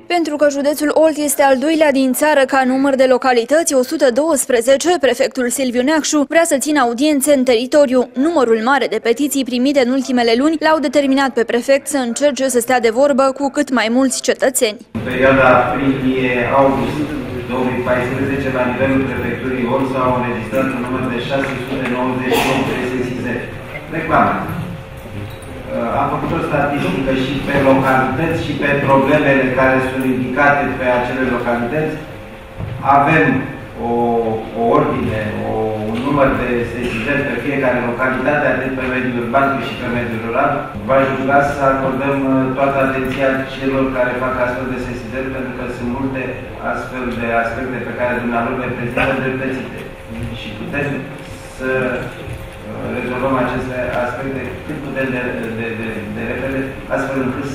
Pentru că județul Olt este al doilea din țară ca număr de localități, 112, prefectul Silviu Neacșu vrea să țină audiențe în teritoriu. Numărul mare de petiții primite în ultimele luni l-au determinat pe prefect să încerce să stea de vorbă cu cât mai mulți cetățeni. În perioada aprilie-august 2014, la nivelul prefecturii Olt s-au înregistrat un număr de 698 de sesizări. Reclame. Am făcut o statistică și pe localități și pe problemele care sunt indicate pe acele localități. Avem o ordine, un număr de sesizări pe fiecare localitate, atât pe mediul urban cât și pe mediul rural. V-aș ruga să acordăm toată atenția celor care fac astfel de sesizări, pentru că sunt multe astfel de aspecte pe care dumneavoastră le prezintă îndreptățite. Și putem să rezolvăm aceste aspecte cât putem de repede, astfel încât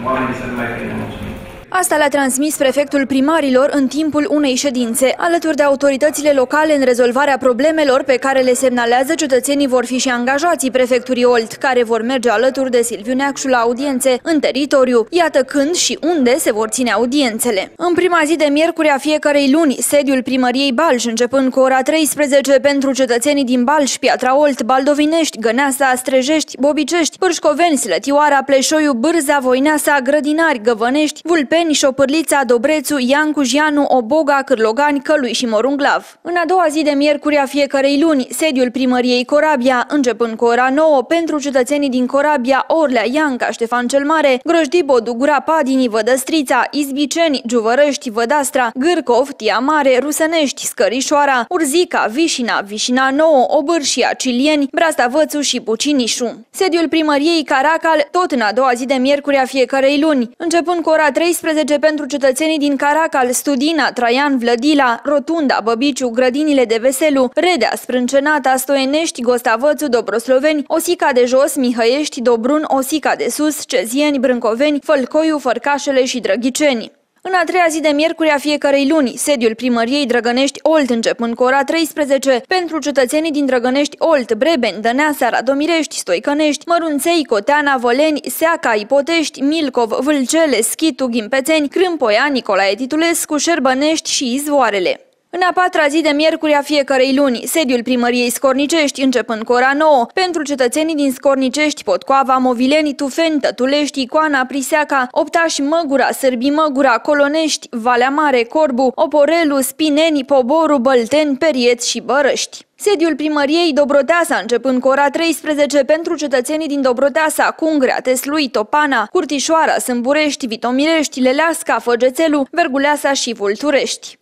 oamenii să nu mai fie nemulțumiți. Asta le-a transmis prefectul primarilor în timpul unei ședințe. Alături de autoritățile locale în rezolvarea problemelor pe care le semnalează cetățenii, vor fi și angajații prefecturii Olt, care vor merge alături de Silviu Neacșu la audiențe în teritoriu. Iată când și unde se vor ține audiențele. În prima zi de miercuri a fiecărei luni, sediul primăriei Balș, începând cu ora 13, pentru cetățenii din Balș, Piatra Olt, Baldovinești, Găneasa, Strejești, Bobicești, Pârșcoveni, Slătioara, Pleșoiu, Bârza, Voineasa, Grădinari, Găvănești, Vulpeni, Șopârlița, Dobrețu, Iancu, Jianu, Oboga, Cârlogani, Călui și Morunclav. În a doua zi de miercuri a fiecărei luni, sediul primăriei Corabia, începând cu ora 9, pentru cetățenii din Corabia, Orlea, Ianca, Ștefan cel Mare, Grăjdi, Bodu, Gura, Padini, Vădăstrița, Izbiceni, Giuvărăști, Vădastra, Gârcov, Tia Mare, Rusănești, Scărișoara, Urzica, Vișina, Vișina Nouă, Obârșia, Cilieni, Brastavățu și Pucinișu. Sediul primăriei Caracal, tot în a doua zi de miercuri a fiecărei luni, începând cu ora 13, pentru cetățenii din Caracal, Studina, Traian, Vlădila, Rotunda, Băbiciu, Grădinile de Veselu, Redea, Sprâncenata, Stoienești, Gostavățu, Dobrosloveni, Osica de Jos, Mihăiești, Dobrun, Osica de Sus, Cezieni, Brâncoveni, Fălcoiu, Fărcașele și Drăghiceni. În a treia zi de miercuri a fiecărei luni, sediul primăriei Drăgănești Olt, începând cu ora 13, pentru cetățenii din Drăgănești Olt, Brebeni, Dăneasa, Radomirești, Stoicănești, Mărunței, Coteana, Văleni, Seaca, Ipotești, Milcov, Vâlcele, Schitu, Ghimpățeni, Crâmpoia, Nicolae Titulescu, Șerbănești și Izvoarele. În a patra zi de miercuri a fiecărei luni, sediul primăriei Scornicești, începând cu ora 9, pentru cetățenii din Scornicești, Potcoava, Movileni, Tufeni, Tătulești, Icoana, Priseaca, Optaș, Măgura, Sârbi, Măgura, Colonești, Valea Mare, Corbu, Oporelu, Spineni, Poboru, Bălteni, Periet și Bărăști. Sediul primăriei Dobroteasa, începând cu ora 13, pentru cetățenii din Dobroteasa, Cungrea, Teslui, Topana, Curtișoara, Sâmburești, Vitomirești, Leleasca, Făgețelu, Verguleasa și Vulturești.